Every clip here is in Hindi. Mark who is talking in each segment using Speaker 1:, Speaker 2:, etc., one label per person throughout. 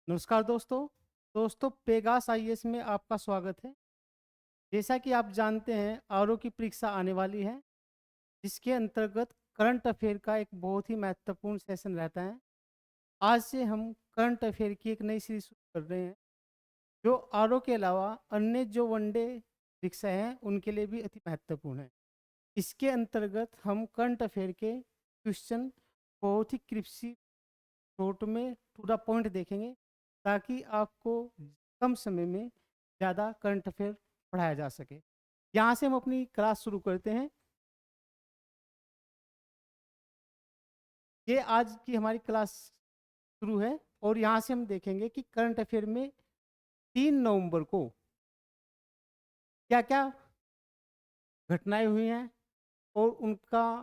Speaker 1: नमस्कार दोस्तों पेगास आईएएस में आपका स्वागत है। जैसा कि आप जानते हैं आरओ की परीक्षा आने वाली है, जिसके अंतर्गत करंट अफेयर का एक बहुत ही महत्वपूर्ण सेशन रहता है। आज से हम करंट अफेयर की एक नई सीरीज शुरू कर रहे हैं, जो आरओ के अलावा अन्य जो वनडे परीक्षा हैं उनके लिए भी अति महत्वपूर्ण है। इसके अंतर्गत हम करंट अफेयर के क्वेश्चन बहुत ही कृषि शॉर्ट में टू द पॉइंट देखेंगे, ताकि आपको कम समय में ज़्यादा करंट अफेयर पढ़ाया जा सके। यहाँ से हम अपनी क्लास शुरू करते हैं। ये आज की हमारी क्लास शुरू है और यहाँ से हम देखेंगे कि करंट अफेयर में 3 नवंबर को क्या क्या घटनाएं हुई हैं और उनका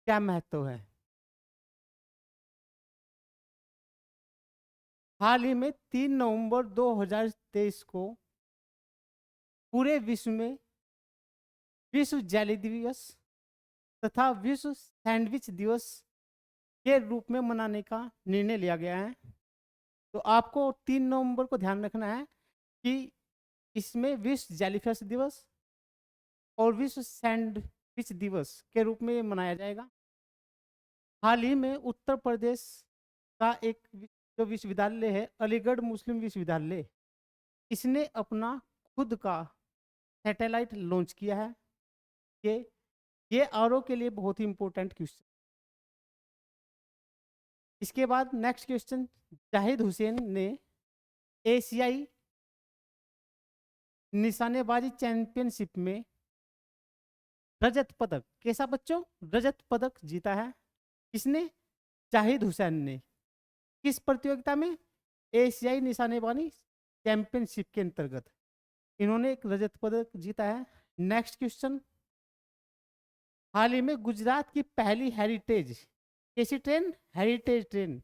Speaker 1: क्या महत्व है। हाल ही में 3 नवंबर 2023 को पूरे विश्व में विश्व जैली दिवस तथा विश्व सैंडविच दिवस के रूप में मनाने का निर्णय लिया गया है। तो आपको 3 नवंबर को ध्यान रखना है कि इसमें विश्व जेलीफिश दिवस और विश्व सैंडविच दिवस के रूप में मनाया जाएगा। हाल ही में उत्तर प्रदेश का एक जो विश्वविद्यालय है, अलीगढ़ मुस्लिम विश्वविद्यालय, इसने अपना खुद का सैटेलाइट लॉन्च किया है। ये ये आरओ के लिए बहुत ही इंपॉर्टेंट क्वेश्चन। इसके बाद नेक्स्ट क्वेश्चन, जाहिद हुसैन ने एशियाई निशानेबाजी चैंपियनशिप में रजत पदक, कैसा बच्चों, रजत पदक जीता है। किसने? जाहिद हुसैन ने। किस प्रतियोगिता में? एशियाई निशानेबाजी चैंपियनशिप के अंतर्गत इन्होंने एक रजत पदक जीता है। नेक्स्ट क्वेश्चन, हाल ही में गुजरात की पहली हेरिटेज, कैसी ट्रेन? हेरिटेज ट्रेन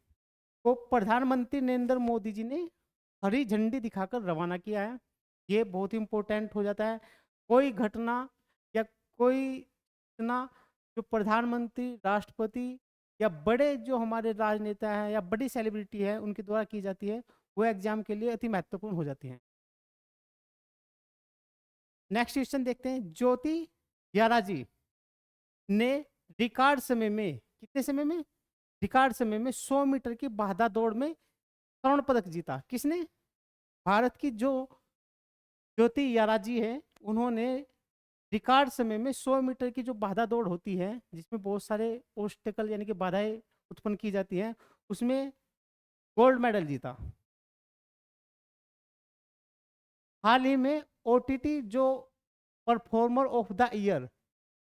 Speaker 1: को प्रधानमंत्री नरेंद्र मोदी जी ने हरी झंडी दिखाकर रवाना किया है। ये बहुत इंपॉर्टेंट हो जाता है। कोई घटना या कोई घटना जो प्रधानमंत्री, राष्ट्रपति या बड़े जो हमारे राजनेता हैं या बड़ी सेलिब्रिटी है उनके द्वारा की जाती है, वो एग्जाम के लिए अति महत्वपूर्ण हो जाती है। नेक्स्ट क्वेश्चन देखते हैं, ज्योति यारा जी ने रिकॉर्ड समय में, कितने समय में? रिकॉर्ड समय में 100 मीटर की बाधा दौड़ में स्वर्ण पदक जीता। किसने? भारत की जो ज्योति याराजी है, उन्होंने रिकॉर्ड समय में 100 मीटर की जो बाधा दौड़ होती है, जिसमें बहुत सारे ऑब्स्टेकल यानी कि बाधाएं उत्पन्न की जाती हैं, उसमें गोल्ड मेडल जीता। हाल ही में ओटीटी जो परफॉर्मर ऑफ द ईयर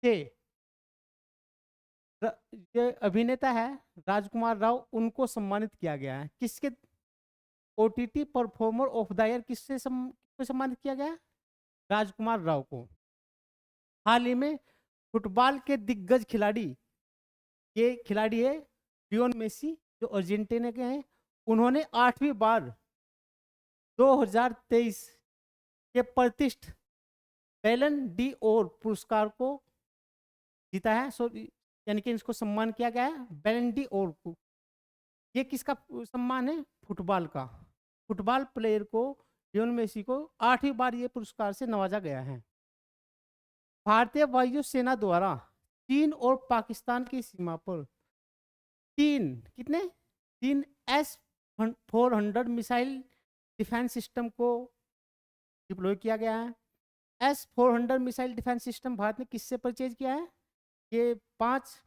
Speaker 1: के ये अभिनेता है राजकुमार राव, उनको सम्मानित किया गया है। किसके? OTT performer of the year किससे सम्मानित किया गया? राजकुमार राव को। हाल ही में फुटबॉल के दिग्गज खिलाड़ी, ये खिलाड़ी है लियोन मेसी, जो अर्जेंटीना के हैं। उन्होंने 8वीं बार 2023 के प्रतिष्ठित बैलन डी और पुरस्कार को जीता है। सो यानी कि इसको सम्मान किया गया है बैलन डी और को। ये किसका सम्मान है? फुटबॉल का। फुटबॉल प्लेयर को, लियोन मेसी को 8वीं बार ये पुरस्कार से नवाजा गया है। भारतीय वायुसेना द्वारा चीन और पाकिस्तान की सीमा पर तीन, कितने? 3S-400 मिसाइल डिफेंस सिस्टम को डिप्लॉय किया गया है। S-400 missile defence system Bharat ने किससे परचेज किया है? ये 5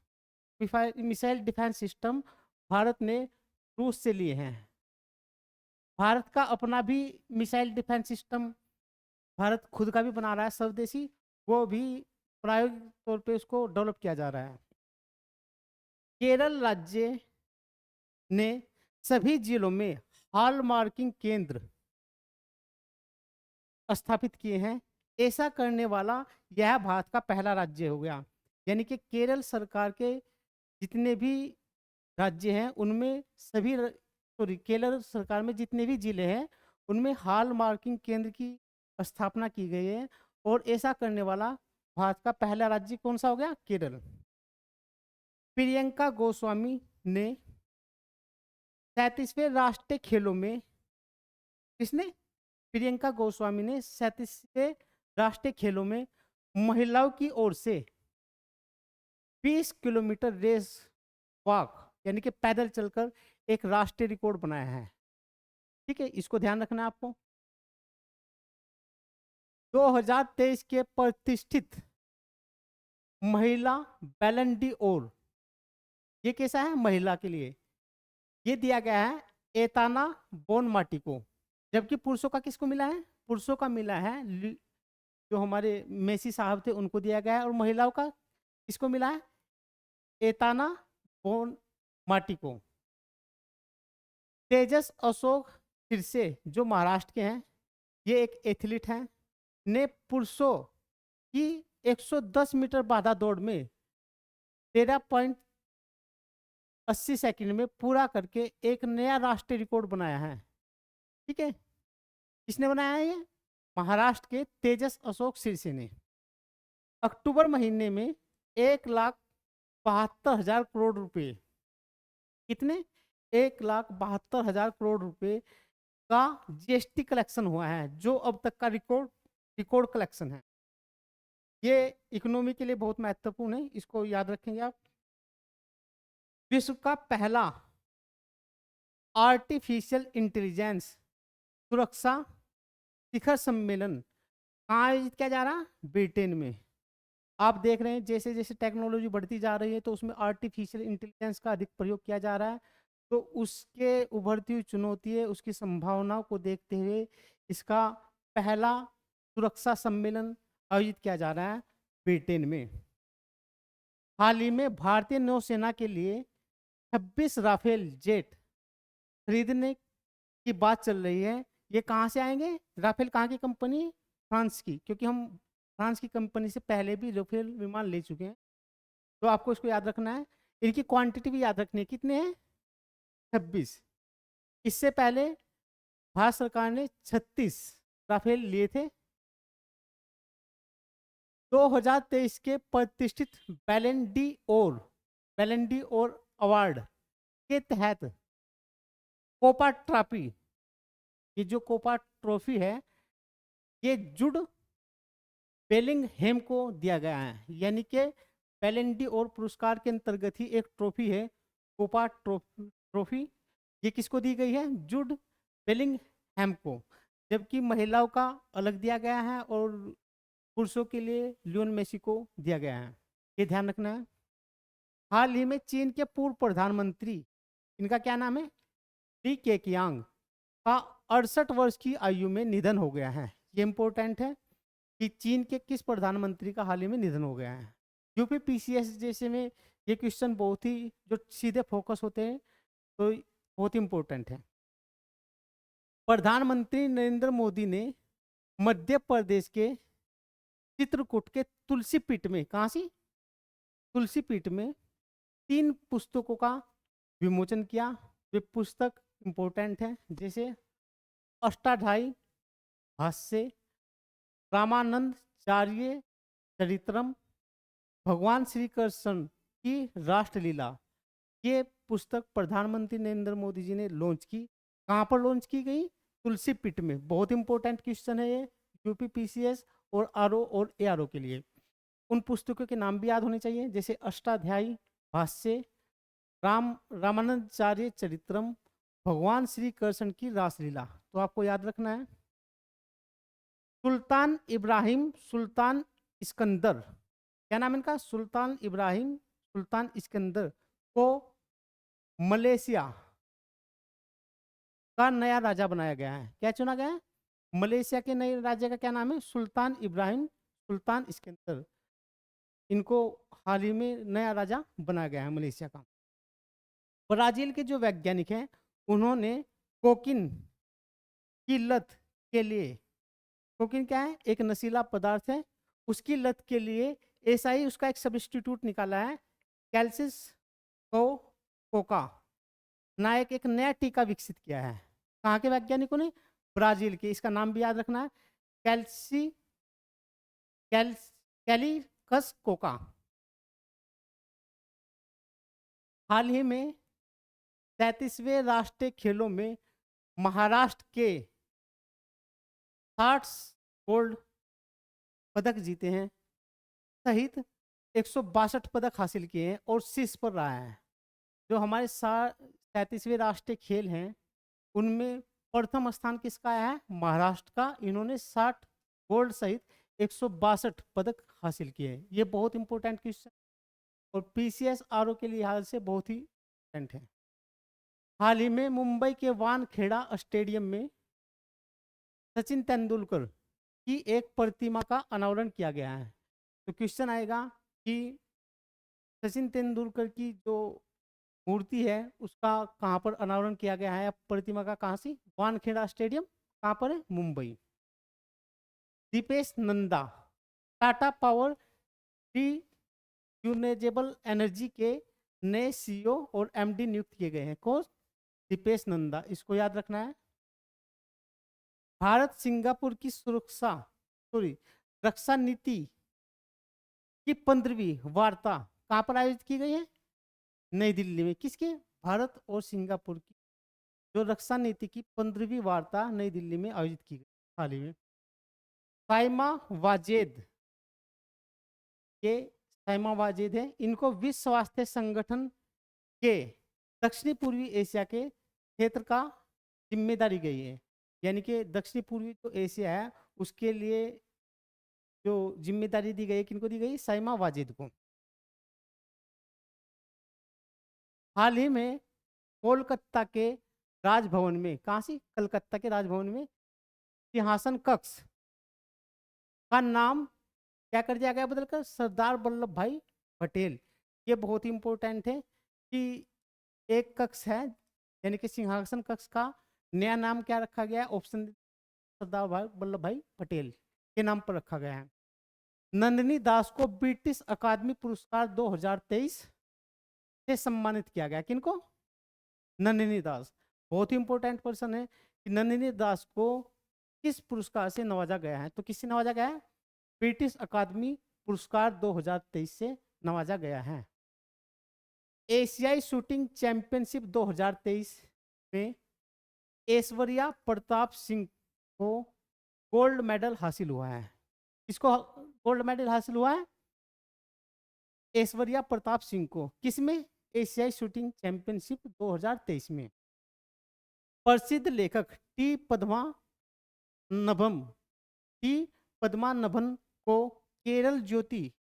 Speaker 1: मिसाइल डिफेंस सिस्टम भारत ने रूस से लिए हैं। भारत का अपना भी मिसाइल डिफेंस सिस्टम भारत खुद का भी बना रहा है स्वदेशी, वो भी प्रायोगिक तौर पे उसको डेवलप किया जा रहा है। केरल राज्य ने सभी जिलों में हॉल मार्किंग केंद्र स्थापित किए हैं। ऐसा करने वाला यह भारत का पहला राज्य हो गया। यानी कि केरल सरकार के जितने भी राज्य हैं उनमें सभी, सॉरी, केरल सरकार में जितने भी जिले हैं उनमें हॉल मार्किंग केंद्र की स्थापना की गई है। और ऐसा करने वाला भारत का पहला राज्य कौन सा हो गया? केरल। प्रियंका गोस्वामी ने 37वें राष्ट्रीय खेलों में किसने, प्रियंका गोस्वामी ने 37वें राष्ट्रीय खेलों में महिलाओं की ओर से 20 किलोमीटर रेस वॉक यानी कि पैदल चलकर एक राष्ट्रीय रिकॉर्ड बनाया है। ठीक है, इसको ध्यान रखना है आपको। 2023 के प्रतिष्ठित महिला बैलन डी ओर, ये कैसा है महिला के लिए, ये दिया गया है एताना बोनमाटी को, जबकि पुरुषों का किसको मिला है, पुरुषों का मिला है जो हमारे मेसी साहब थे उनको दिया गया है, और महिलाओं का किसको मिला है, एताना बोनमाटी को। तेजस अशोक सिरसे जो महाराष्ट्र के हैं, ये एक एथलीट हैं, ने पुरुषों की 110 मीटर बाधा दौड़ में 13.80 सेकंड में पूरा करके एक नया राष्ट्रीय रिकॉर्ड बनाया है। ठीक है, किसने बनाया है ये, महाराष्ट्र के तेजस अशोक सिरसे ने। अक्टूबर महीने में 1,72,000 करोड़ रुपए, कितने, 1,72,000 करोड़ रुपए का जीएसटी कलेक्शन हुआ है, जो अब तक का रिकॉर्ड कलेक्शन है। ये इकोनॉमी के लिए बहुत महत्वपूर्ण है, इसको याद रखेंगे आप। विश्व का पहला आर्टिफिशियल इंटेलिजेंस सुरक्षा शिखर सम्मेलन कहाँ आयोजित किया जा रहा है, ब्रिटेन में। आप देख रहे हैं जैसे जैसे टेक्नोलॉजी बढ़ती जा रही है तो उसमें आर्टिफिशियल इंटेलिजेंस का अधिक प्रयोग किया जा रहा है, तो उसके उभरती हुई चुनौती, उसकी संभावनाओं को देखते हुए इसका पहला सुरक्षा सम्मेलन आयोजित किया जा रहा है ब्रिटेन में। हाल ही में भारतीय नौसेना के लिए 26 राफेल जेट खरीदने की बात चल रही है। ये कहाँ से आएंगे, राफेल कहाँ की कंपनी, फ्रांस की, क्योंकि हम फ्रांस की कंपनी से पहले भी राफेल विमान ले चुके हैं, तो आपको इसको याद रखना है। इनकी क्वांटिटी भी याद रखनी है, कितने हैं, 26। इससे पहले भारत सरकार ने 36 राफेल लिए थे। 2023 के प्रतिष्ठित बैलन डी और अवार्ड के तहत कोपा ट्रॉफी, ये जो कोपा ट्रॉफी है ये जुड बेलिंगहेम को दिया गया है, यानी कि बैलन डी और पुरस्कार के अंतर्गत ही एक ट्रॉफी है कोपा ट्रॉफी, ये किसको दी गई है, जुड बेलिंगहेम को, जबकि महिलाओं का अलग दिया गया है और पुरुषों के लिए लियोन मेसी को दिया गया है, ये ध्यान रखना है। हाल ही में चीन के पूर्व प्रधानमंत्री, इनका क्या नाम है, ली केकियांग का 68 वर्ष की आयु में निधन हो गया है। ये इंपॉर्टेंट है कि चीन के किस प्रधानमंत्री का हाल ही में निधन हो गया है। यूपी पीसीएस जैसे में ये क्वेश्चन बहुत ही जो सीधे फोकस होते हैं तो बहुत ही इंपॉर्टेंट है। प्रधानमंत्री नरेंद्र मोदी ने मध्य प्रदेश के चित्रकूट के तुलसीपीठ में, कहाँ सी, तुलसीपीठ में 3 पुस्तकों का विमोचन किया। वे पुस्तक इंपॉर्टेंट है, जैसे अष्टाध्यायी भाष्य, रामानंदाचार्य चरित्रम, भगवान श्री कृष्ण की राष्ट्रलीला। ये पुस्तक प्रधानमंत्री नरेंद्र मोदी जी ने लॉन्च की। कहाँ पर लॉन्च की गई, तुलसी पीठ में। बहुत इंपॉर्टेंट क्वेश्चन है ये यूपी पीसीएस और आरओ और एआरओ के लिए। उन पुस्तकों के नाम भी याद होने चाहिए, जैसे अष्टाध्यायी भाष्य, रामानंदाचार्य चरित्रम, भगवान श्री कृष्ण की रासलीला, तो आपको याद रखना है। सुल्तान इब्राहिम सुल्तान इस्कंदर, क्या नाम इनका, सुल्तान इब्राहिम सुल्तान इस्कंदर को मलेशिया का नया राजा बनाया गया है। क्या चुना गया है, मलेशिया के नए राजा का क्या नाम है, सुल्तान इब्राहिम सुल्तान इस्कंदर। इनको हाल ही में नया राजा बनाया गया है मलेशिया का। ब्राजील के जो वैज्ञानिक हैं उन्होंने कोकीन की लत के लिए, कोकीन क्या है, एक नशीला पदार्थ है, उसकी लत के लिए ऐसा ही उसका एक सब्स्टिट्यूट निकाला है, कैल्सिस कोका नायक, एक नया टीका विकसित किया है। कहाँ के वैज्ञानिकों ने, ब्राजील के। इसका नाम भी याद रखना है, कैलिकस कोका। हाल ही में 37वें राष्ट्रीय खेलों में महाराष्ट्र के 60 गोल्ड पदक जीते हैं सहित 162 पदक हासिल किए हैं और शीर्ष पर रहा है। जो हमारे 37वें राष्ट्रीय खेल हैं उनमें प्रथम स्थान किसका आया है? महाराष्ट्र का। इन्होंने 60 गोल्ड सहित 162 पदक हासिल किए हैं। ये बहुत इंपॉर्टेंट क्वेश्चन और पीसीएस आरओ के लिहाज से बहुत ही इंपॉर्टेंट है। हाल ही में मुंबई के वानखेड़ा स्टेडियम में सचिन तेंदुलकर की एक प्रतिमा का अनावरण किया गया है। तो क्वेश्चन आएगा कि सचिन तेंदुलकर की जो मूर्ति है उसका कहाँ पर अनावरण किया गया है? प्रतिमा का कहाँ से? वानखेड़ा स्टेडियम। कहाँ पर है? Mumbai. Deepesh Nanda Tata power renewable energy के नए सीईओ और एमडी नियुक्त किए गए हैं। कौन? दीपेश नंदा। इसको याद रखना है। भारत सिंगापुर की रक्षा नीति की 15वीं वार्ता कहाँ पर आयोजित की गई है? नई दिल्ली में। किसके? भारत और सिंगापुर की जो रक्षा नीति की 15वीं वार्ता नई दिल्ली में आयोजित की गई हाल ही में। साइमा वाजेद, ये साइमा वाजेद है, इनको विश्व स्वास्थ्य संगठन के दक्षिणी पूर्वी एशिया के क्षेत्र का जिम्मेदारी गई है। यानी कि दक्षिणी पूर्वी जो एशिया है उसके लिए जो जिम्मेदारी दी गई है, किनको दी गई? साइमा वाजेद को। हाल ही में कोलकाता के राजभवन में, कहाँ से? कलकत्ता के राजभवन में सिंहासन कक्ष का नाम क्या कर दिया गया बदलकर? सरदार वल्लभ भाई पटेल। ये बहुत ही इंपॉर्टेंट है कि एक कक्ष है यानी कि सिंहासन कक्ष का नया नाम क्या रखा गया है? ऑप्शन सरदार वल्लभ भाई पटेल के नाम पर रखा गया है। नंदिनी दास को ब्रिटिश अकादमी पुरस्कार 2023 से सम्मानित किया गया। किनको? नंदिनी दास। बहुत ही इंपॉर्टेंट पर्सन है कि नंदिनी दास को किस पुरस्कार से नवाजा गया है? तो किससे नवाजा गया है? ब्रिटिश अकादमी पुरस्कार 2023 से नवाजा गया है। एशियाई शूटिंग चैंपियनशिप 2023 में ऐश्वर्या प्रताप सिंह को गोल्ड मेडल हासिल हुआ है। किसको गोल्ड मेडल हासिल हुआ है? ऐश्वर्या प्रताप सिंह को। किसमें? एशियाई शूटिंग चैंपियनशिप 2023 में। प्रसिद्ध लेखक टी पद्मानभन को केरल ज्योति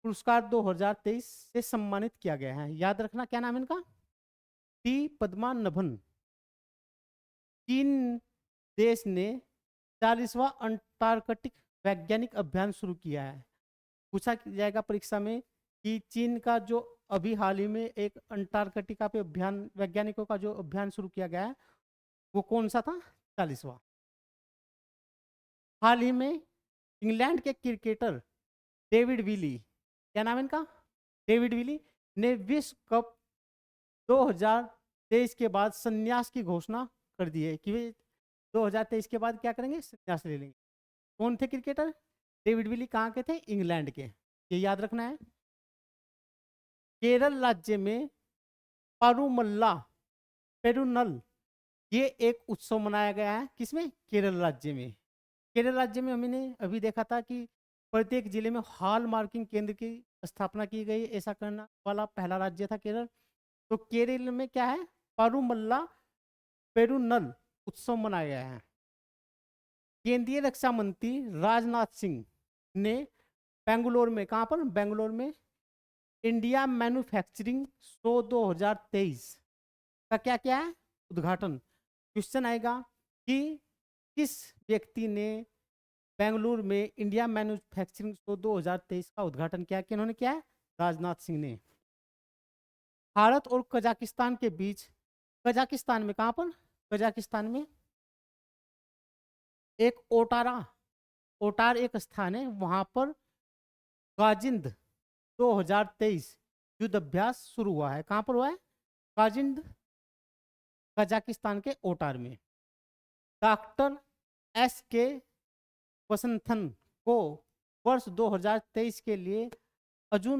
Speaker 1: पुरस्कार 2023 से सम्मानित किया गया है। याद रखना क्या नाम है इनका? टी पद्मानभन। चीन देश ने 40वां अंटार्कटिक वैज्ञानिक अभियान शुरू किया है। पूछा जाएगा परीक्षा में कि चीन का जो अभी हाल ही में एक अंटार्कटिका पे अभियान, वैज्ञानिकों का जो अभियान शुरू किया गया है वो कौन सा था? 40वां। हाल ही में इंग्लैंड के क्रिकेटर डेविड विली, क्या नाम है इनका? डेविड विली ने विश्व कप 2023 के बाद संन्यास की घोषणा कर दी है कि वे 2023 के बाद क्या करेंगे? संन्यास ले लेंगे। कौन थे क्रिकेटर? David Willey. कहाँ के थे? इंग्लैंड के। ये याद रखना है। केरल राज्य में पारूमल्ला पेरुनल ये एक उत्सव मनाया गया है। किसमें? केरल राज्य में। केरल राज्य में हमने अभी देखा था कि प्रत्येक जिले में हॉल मार्किंग केंद्र की स्थापना की गई। ऐसा करना वाला पहला राज्य था केरल। तो केरल में क्या है? पारूमल्ला पेरुनल उत्सव मनाया गया है। केंद्रीय रक्षा मंत्री राजनाथ सिंह ने बेंगलोर में, कहाँ पर? बेंगलोर में इंडिया मैन्युफैक्चरिंग शो 2023 का क्या क्या है? उद्घाटन। क्वेश्चन आएगा कि किस व्यक्ति ने बेंगलुरु में इंडिया मैन्युफैक्चरिंग शो 2023 का उद्घाटन किया? किन्होंने किया है? राजनाथ सिंह ने। भारत और कजाकिस्तान के बीच, कजाकिस्तान में, कहाँ पर? कजाकिस्तान में एक ओटार एक स्थान है, वहां पर गाजिंद 2023 युद्ध अभ्यास शुरू हुआ है। कहां पर हुआ है? गाजिंद, कजाकिस्तान के ओटार में। डॉक्टर SK वसंथन को वर्ष 2023 के लिए अजू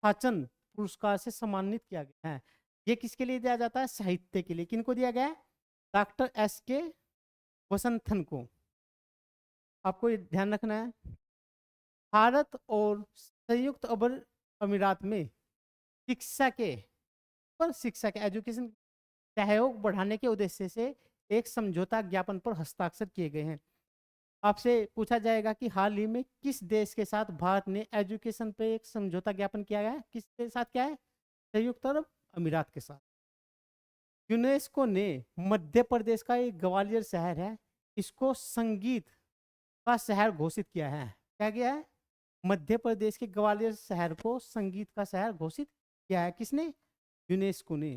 Speaker 1: थाचन पुरस्कार से सम्मानित किया गया है। ये किसके लिए दिया जाता है? साहित्य के लिए। किनको दिया गया है? डॉक्टर एस के वसंथन को। आपको ये ध्यान रखना है। भारत और संयुक्त अरब अमीरात में शिक्षा के शिक्षा के एजुकेशन सहयोग बढ़ाने के उद्देश्य से एक समझौता ज्ञापन पर हस्ताक्षर किए गए हैं। आपसे पूछा जाएगा कि हाल ही में किस देश के साथ भारत ने एजुकेशन पे एक समझौता ज्ञापन किया गया है? किसके साथ क्या है? संयुक्त अरब अमीरात के साथ। यूनेस्को ने मध्य प्रदेश का एक ग्वालियर शहर है, इसको संगीत का शहर घोषित किया है। क्या किया है? मध्य प्रदेश के ग्वालियर शहर को संगीत का शहर घोषित किया है। किसने? यूनेस्को ने।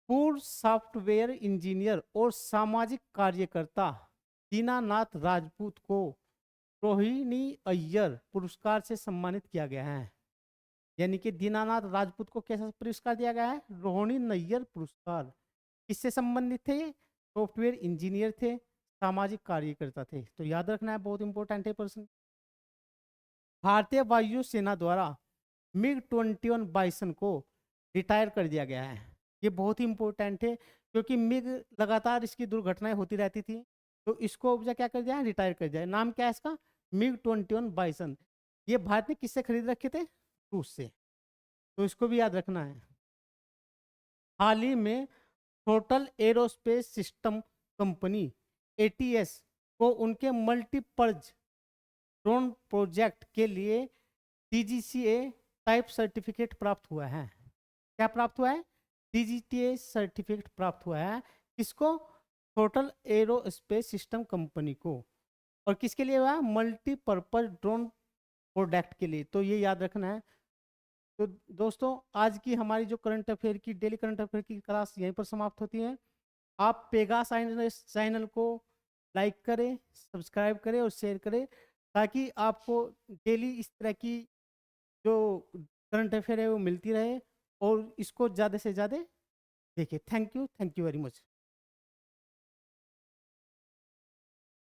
Speaker 1: पूर्व सॉफ्टवेयर इंजीनियर और सामाजिक कार्यकर्ता दीनानाथ राजपूत को रोहिणी अय्यर पुरस्कार से सम्मानित किया गया है। यानी कि दीनानाथ राजपूत को कैसा पुरस्कार दिया गया है? रोहिणी नैयर पुरस्कार। किससे संबंधित थे ये? सॉफ्टवेयर इंजीनियर थे, सामाजिक कार्यकर्ता थे। तो याद रखना है, बहुत इंपॉर्टेंट है प्रश्न। भारतीय वायु सेना द्वारा मिग 21 बाइसन को रिटायर कर दिया गया है। ये बहुत ही इंपॉर्टेंट है, क्योंकि मिग लगातार इसकी दुर्घटनाएं होती रहती थी, तो इसको क्या कर दिया? रिटायर कर दिया। नाम क्या है इसका? MiG 21 bison. ये भारत ने किससे खरीद रखे थे? रूस से। तो इसको भी याद रखना है। हाल ही में total aerospace system company ATS को उनके मल्टीपर्ज ड्रोन प्रोजेक्ट के लिए डीजीसीए टाइप सर्टिफिकेट प्राप्त हुआ है। क्या प्राप्त हुआ है? डीजीटीए सर्टिफिकेट प्राप्त हुआ है। किसको? टोटल एरोस्पेस सिस्टम कंपनी को। और किसके लिए हुआ? मल्टीपर्पज ड्रोन प्रोडक्ट के लिए। तो ये याद रखना है। तो दोस्तों, आज की हमारी जो करंट अफेयर की डेली करंट अफेयर की क्लास यहीं पर समाप्त होती है। आप पेगास चैनल को लाइक करें, सब्सक्राइब करें और शेयर करें, ताकि आपको डेली इस तरह की जो करंट अफेयर है वो मिलती रहे, और इसको ज़्यादा से ज़्यादा देखिए। Thank you very much.